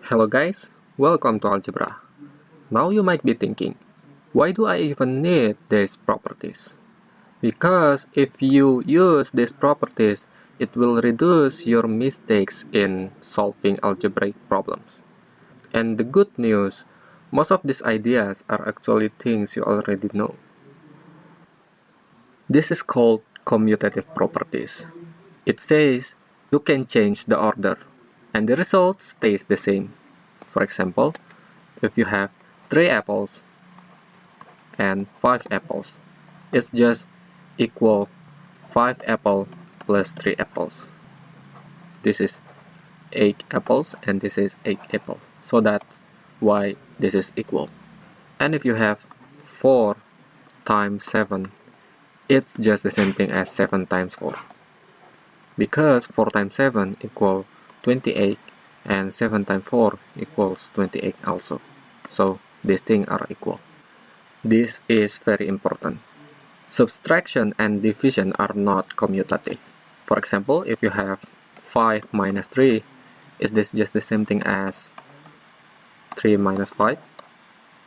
Hello guys, welcome to Algebra. Now you might be thinking, why do I even need these properties? Because if you use these properties, it will reduce your mistakes in solving algebraic problems. And the good news, most of these ideas are actually things you already know. This is called commutative properties. It says you can change the order and the result stays the same. For example, if you have 3 apples and 5 apples, it's just equal 5 apple plus 3 apples. This is 8 apples and this is 8 apple. So that's why this is equal. And if you have 4 times 7, it's just the same thing as 7 times 4. Because 4 times 7 equals 28 and 7 times 4 equals 28 also. So these things are equal. This is very important. Subtraction and division are not commutative. For example, if you have 5 minus 3, is this just the same thing as 3 minus 5?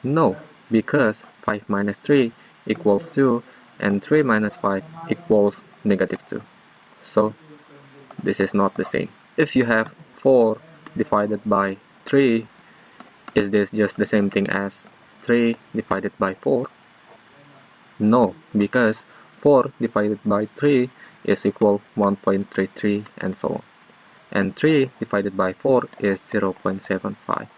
No, because 5 minus 3 equals 2 and 3 minus 5 equals negative 2. So this is not the same. If you have 4 divided by 3, is this just the same thing as 3 divided by 4? No, because 4 divided by 3 is equal 1.33 and so on. And 3 divided by 4 is 0.75.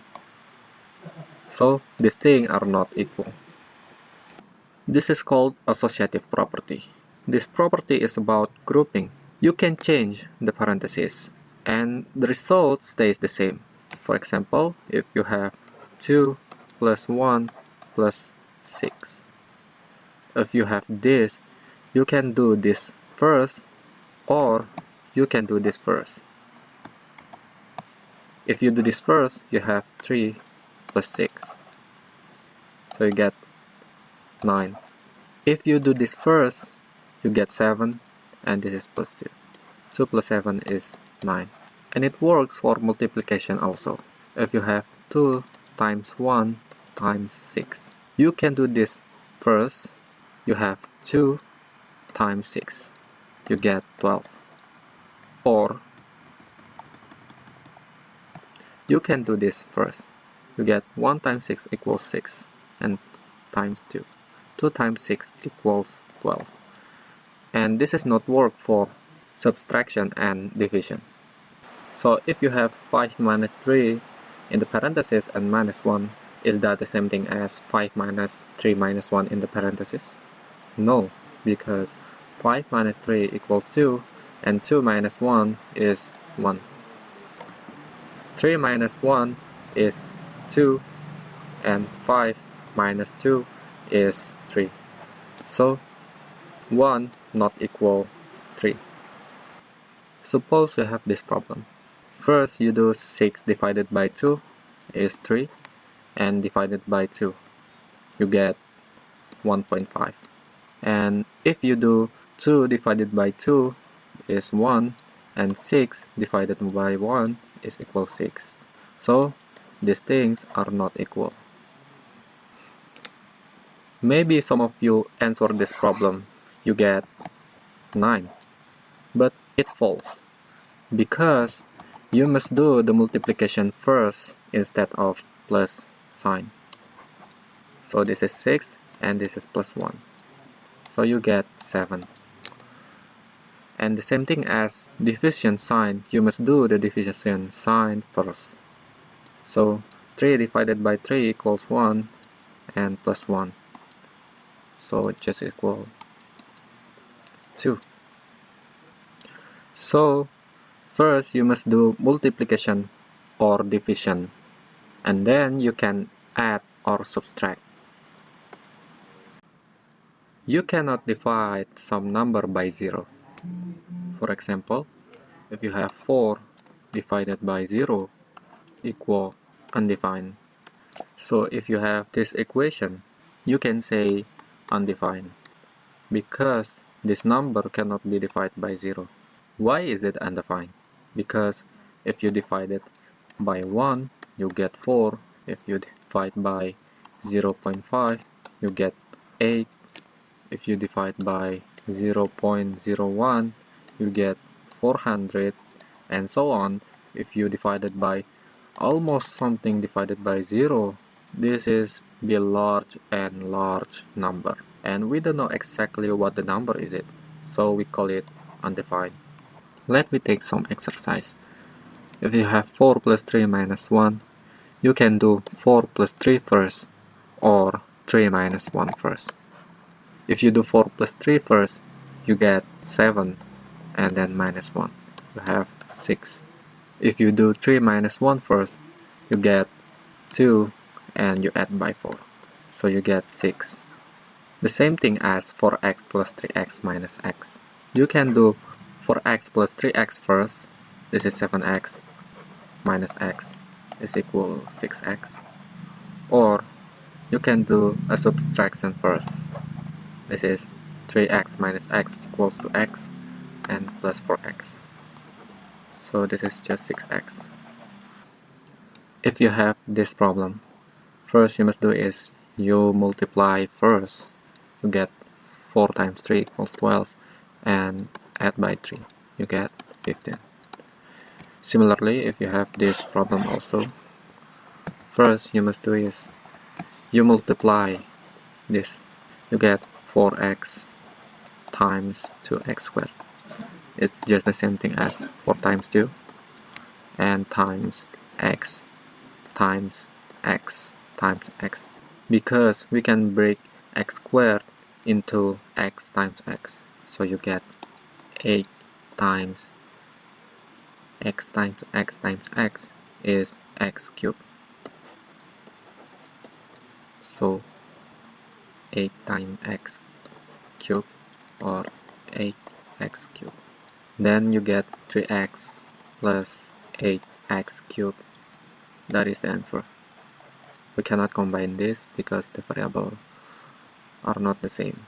So these things are not equal. This is called associative property. This property is about grouping. You can change the parentheses and the result stays the same. For example, if you have 2 plus 1 plus 6. If you have this, you can do this first or you can do this first. If you do this first, you have 3 plus 6. So you get 9. If you do this first, you get 7 and this is plus 2. 2 plus 7 is 9. And it works for multiplication also. If you have 2 times 1 times 6, you can do this first. You have 2 times 6, you get 12. Or you can do this first. You get 1 times 6 equals 6 and times 2. 2 times 6 equals 12. And this is not work for subtraction and division. So if you have 5 minus 3 in the parentheses and minus 1, is that the same thing as 5 minus 3 minus 1 in the parentheses? No, because 5 minus 3 equals 2 and 2 minus 1 is 1. 3 minus 1 is 2 and 5 minus 2 is 3. So 1 not equal 3. Suppose you have this problem. First you do 6 divided by 2 is 3 and divided by 2 you get 1.5. And if you do 2 divided by 2 is 1 and 6 divided by 1 is equal 6. So these things are not equal. Maybe some of you answer this problem, you get 9. But it falls because you must do the multiplication first instead of plus sign. So this is 6 and this is plus 1. So you get 7. And the same thing as division sign, you must do the division sign first. So 3 divided by 3 equals 1 and plus 1. So it just equal 2. So first you must do multiplication or division and then you can add or subtract. You cannot divide some number by 0. For example, if you have 4 divided by 0 equal undefined. So if you have this equation, you can say undefined because this number cannot be divided by 0. Why is it undefined? Because if you divide it by 1, you get 4. If you divide by 0.5, you get 8. If you divide by 0.01, you get 400, and so on. If you divide it by almost something divided by 0, this is be a large and large number. And we don't know exactly what the number is it, so we call it undefined. Let me take some exercise. If you have 4 plus 3 minus 1, you can do 4 plus 3 first, or 3 minus 1 first. If you do 4 plus 3 first, you get 7, and then minus 1. You have 6. If you do 3 minus 1 first, you get 2, and you add by 4. So you get 6. The same thing as 4x plus 3x minus x. You can do 4x plus 3x first. This is 7x minus x is equal 6x. Or you can do a subtraction first. This is 3x minus x equals to x and plus 4x. So this is just 6x. If you have this problem, first you must do is you multiply first. You get 4 times 3 equals 12 and add by 3. You get 15. Similarly, if you have this problem also, first you must do is you multiply this. You get 4x times 2x squared. It's just the same thing as 4 times 2 and times x times x times x, because we can break x squared into x times x, so you get 8 times x times x times x is x cubed. So 8 times x cubed or 8x cubed. Then you get 3x plus 8x cubed. That is the answer. We cannot combine this because the variables are not the same.